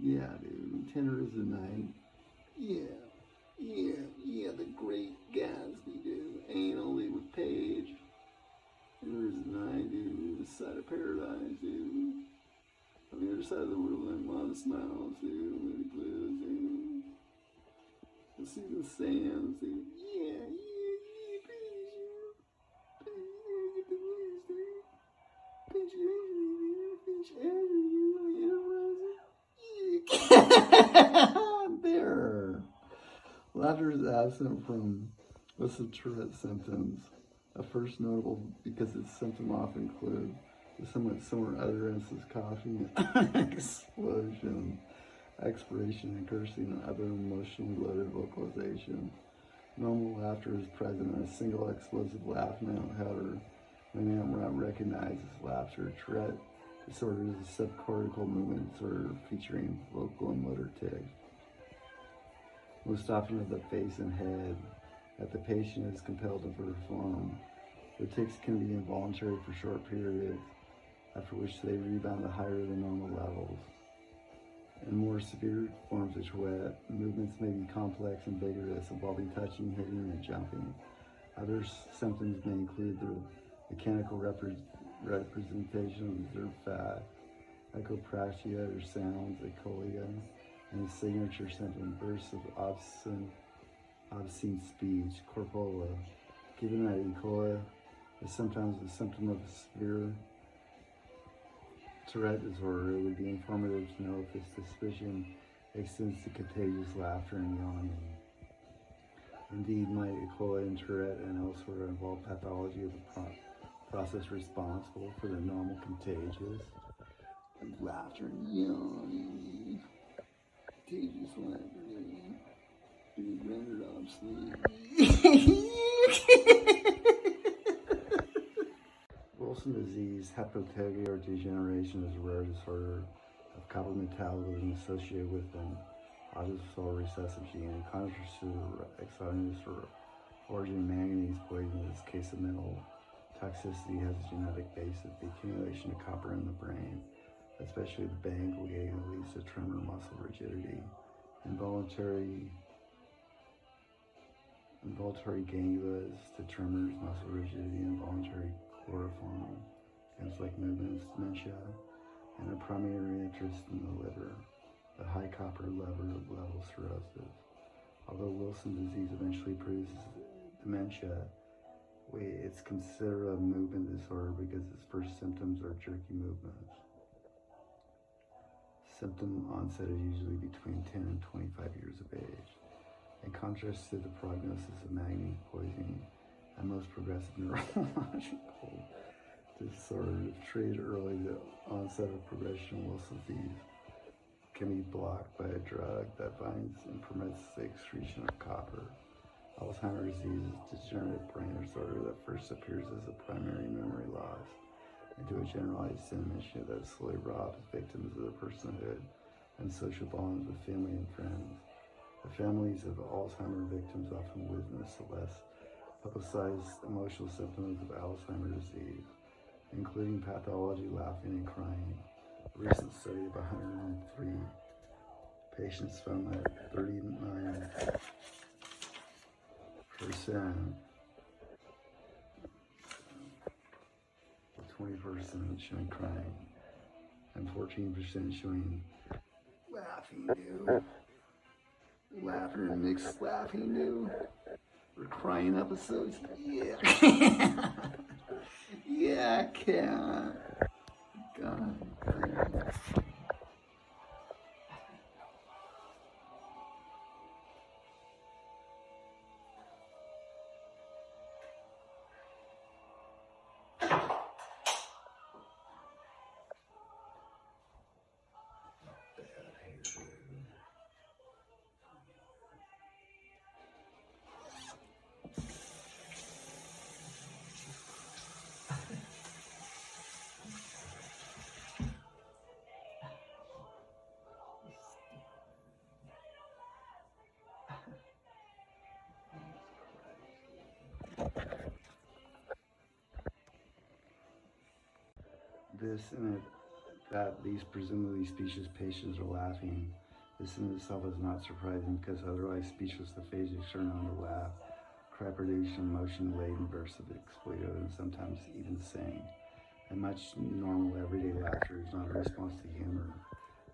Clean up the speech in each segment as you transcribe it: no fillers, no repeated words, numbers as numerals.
Yeah, dude. Tender as the night. Yeah. Yeah, the great Gatsby, dude. Anally with Paige. Tender as the night, dude. This side of paradise, dude. On the other side of the world, like mom smiles, dude. Lady blues, dude. The season sands, dude. Yeah, Paige, dude. Paige, get the blues, dude. Paige, dude. Paige, dude. There. Laughter is absent from most of Tourette symptoms. At first notable because its symptom often include the somewhat similar utterances, coughing, explosion, expiration, and cursing, and other emotionally loaded vocalization. Normal laughter is present in a single explosive laugh note, however, when not recognized as laughter. Tourette disorder is a subcortical movement disorder featuring vocal and motor tics, most often of the face and head, that the patient is compelled to perform. The tics can be involuntary for short periods, after which they rebound to higher than normal levels. In more severe forms of Tourette, movements may be complex and vigorous, involving touching, hitting, and jumping. Other symptoms may include the mechanical representation of observed fat, echopraxia or sounds, echolia, and the signature symptom, bursts of obscene speech, corpola. Given that echolia is sometimes a symptom of severe Tourette disorder, it would be informative to know if this suspicion extends to contagious laughter and yawning. Indeed, might echolia in Tourette and elsewhere involve pathology of the process responsible for the normal contagious laughter and yawning. Contagious laughter being rendered obsolete. Wilson disease, hypotegia, or degeneration is a rare disorder of copper metabolism associated with an autosomal recessive gene. In contrast to the exogenous or origin manganese poison, in this case of mental toxicity has a genetic basis, the accumulation of copper in the brain, especially the ganglia, leads to tremor, muscle rigidity, involuntary ganglias to tremors, muscle rigidity, involuntary chloroform, like movements, dementia, and a primary interest in the liver, the high copper level cirrhosis. Although Wilson disease eventually produces dementia, it's considered a movement disorder because its first symptoms are jerky movements. Symptom onset is usually between 10 and 25 years of age. In contrast to the prognosis of manganese poisoning and most progressive neurological disorders, if treated early, the onset of progression of Wilson disease can be blocked by a drug that binds and permits the excretion of copper. Alzheimer's disease is a degenerative brain disorder that first appears as a primary memory loss into a generalized dementia that slowly robs victims of their personhood and social bonds with family and friends. The families of Alzheimer's victims often witness the less publicized emotional symptoms of Alzheimer's disease, including pathology, laughing, and crying. A recent study of 103 patients found that 39% 20% showing crying, and 14% showing laughing, dude. Laughter and mixed laughing, dude. Or crying episodes. Yeah. Yeah, I can't. God damn. that these presumably speechless patients are laughing. This in itself is not surprising because otherwise speechless aphasics are known to laugh, cry production, emotion-laden bursts of expletive, and sometimes even sing. And much normal everyday laughter is not a response to humor,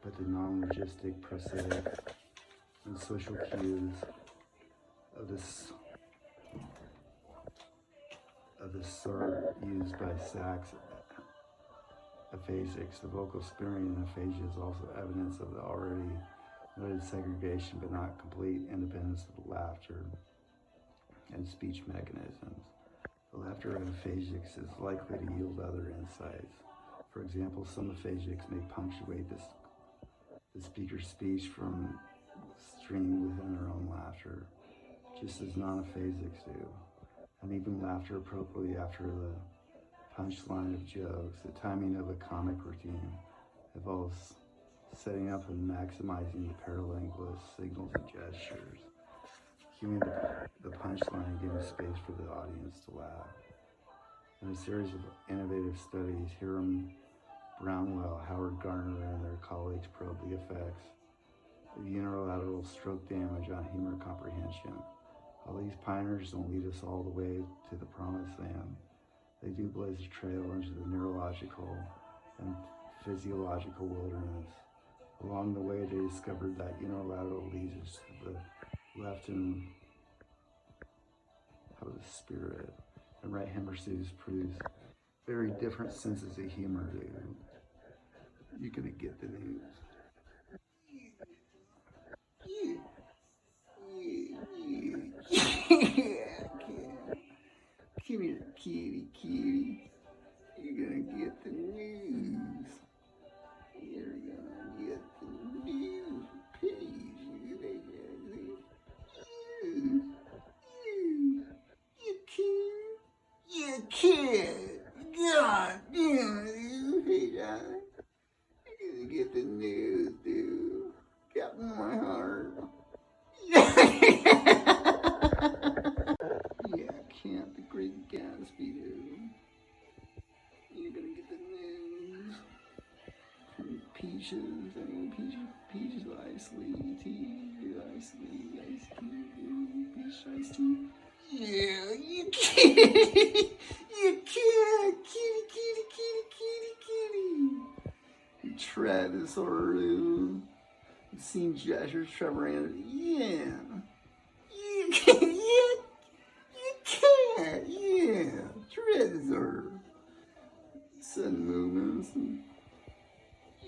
but to non-logistic, prosthetic, and social cues of the sort used by Sachs aphasics. The vocal sparing in aphasia is also evidence of the already noted segregation but not complete independence of laughter and speech mechanisms. The laughter of aphasics is likely to yield other insights. For example, some aphasics may punctuate the speaker's speech from streaming within their own laughter, just as non-aphasics do. And even laughter appropriately after the punchline of jokes. The timing of a comic routine involves setting up and maximizing the paralingual signals and gestures, cueing the punchline and giving space for the audience to laugh. In a series of innovative studies, Hiram Brownwell, Howard Gardner, and their colleagues probed the effects of unilateral stroke damage on humor comprehension. While these pioneers don't lead us all the way to the promised land, they do blaze a trail into the neurological and physiological wilderness. Along the way, they discovered that unilateral leads us to the left and of the spirit, and right hemispheres produce very different senses of humor, dude. You're gonna get the news. Come here, kitty. You're gonna get the news. You're gonna get the news page. You kid. God damn you. Hey, John. You're gonna get the news, dude. Got my heart. Yeah, can't the great Gatsby, dude. You're gonna get the news. From peaches, peaches, iced tea, iced tea, peach iced tea. Yeah, you kitty, kitty. Travis or I've seen Joshua Trevor Anderson. Yeah. You can't. Yeah. Trezor. Sudden movements.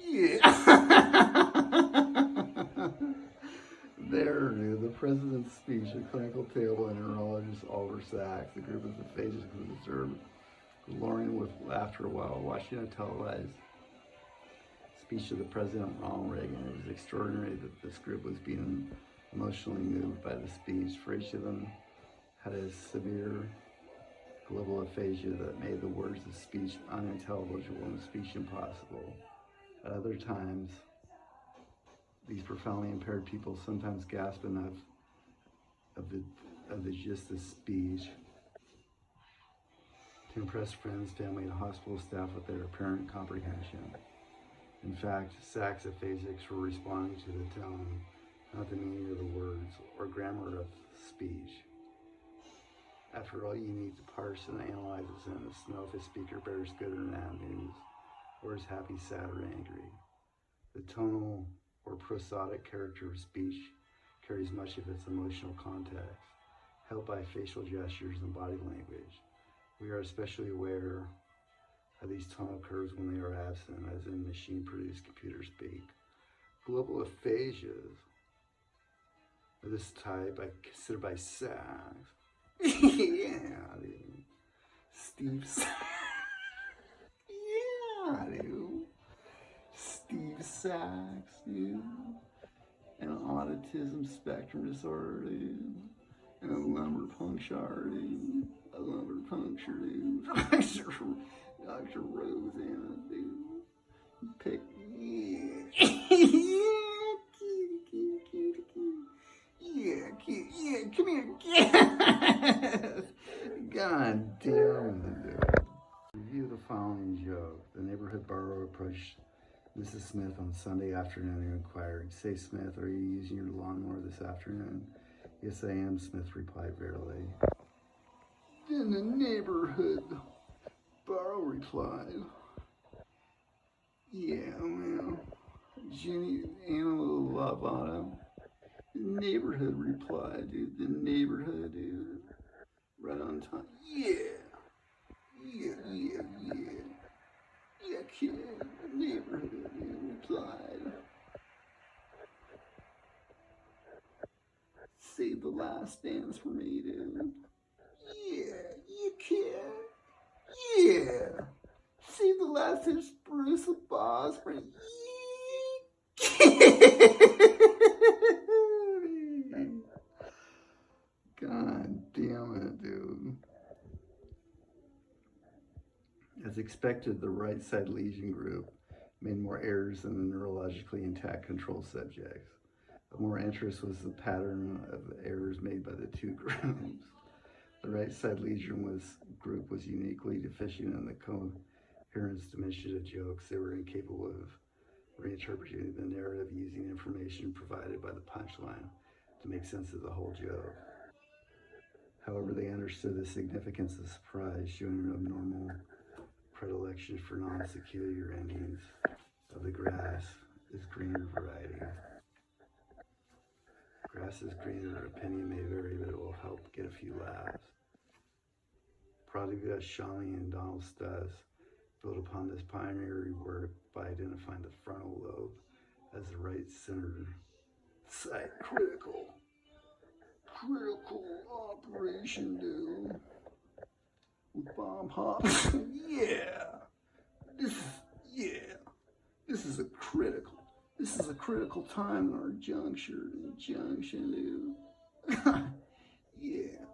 Yeah. There, the president's speech, a clinical tale by neurologist Oliver Sacks. The group of aphasics was observed roaring with laughter while watching a televised speech of the President Ronald Reagan. It was extraordinary that this group was being emotionally moved by the speech, for each of them had a severe global aphasia that made the words of speech unintelligible and speech impossible. At other times, these profoundly impaired people sometimes gasp enough of the gist of speech to impress friends, family, and hospital staff with their apparent comprehension. In fact, Sachs aphasics were responding to the tone, not the meaning of the words or grammar of speech. After all, you need to parse and analyze a sentence to know if a speaker bears good or bad news, or is happy, sad, or angry. The tonal or prosodic character of speech carries much of its emotional context, held by facial gestures and body language. We are especially aware of these tonal curves when they are absent, as in machine-produced computer speak. Global aphasias of this type, considered by Sachs. Yeah, dude. Steve Sachs. Yeah, dude. Steve Sachs, dude. And autism spectrum disorder, dude. And a lumbar puncture, dude. A lumbar puncture, dude. Dr. Rosanna, dude. Pick me. Yeah, come here. Yes. God damn it, dude. Review the following joke. The neighborhood barber approached Mrs. Smith on Sunday afternoon inquired, "Say, Smith, are you using your lawnmower this afternoon?" "Yes, I am," Smith replied wearily. "In the neighborhood," Barrow replied. "Yeah, well, Jenny, Anna will love on him." "The neighborhood," replied, dude. "The neighborhood, dude. Right on time." "Yeah, yeah, yeah, yeah. Yeah, kid, the neighborhood," dude replied. "Save the last dance for me, dude." "Yeah, you can. Yeah. Save the last dance for Bruce the Boss for you." God damn it, dude. As expected, the right side lesion group made more errors than the neurologically intact control subjects. Of more interest was the pattern of errors made by the two groups. The right side lesion group was uniquely deficient in the coherence dimension of jokes. They were incapable of reinterpreting the narrative using information provided by the punchline to make sense of the whole joke. However, they understood the significance of surprise, showing an abnormal predilection for non-secular endings of the grass is greener variety. Grass is greener, opinion may vary, but it will help get a few laughs. Prodigy Shawley and Donald Stuss built upon this pioneering work by identifying the frontal lobe as the right center site critical operation, dude. With Bob Hobbs. This is a critical time in our junction, dude. Yeah,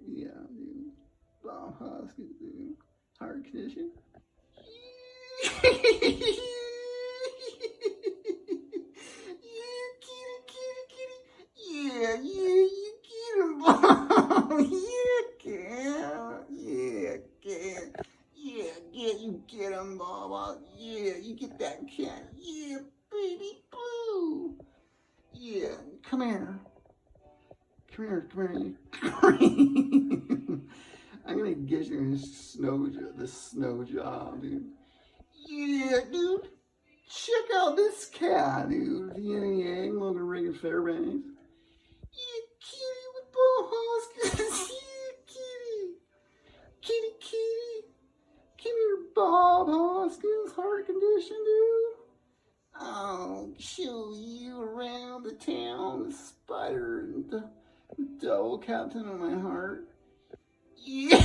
dude. Bob Hoskins, dude. Heart condition. Yeah, you get him, Bob. You get him, Bob. Yeah, you get that cat. Yeah, baby blue. Yeah, come here. You. I'm gonna get you this snow job, dude. Yeah, dude. Check out this cat, dude. Yin Yang, Logan Reagan Fairbanks. Yeah, kitty with Bob Hoskins. Yeah, kitty. Come here, Bob Hoskins. Heart condition, dude. I'll show you around the town. The spider and the double captain of my heart. Yeah.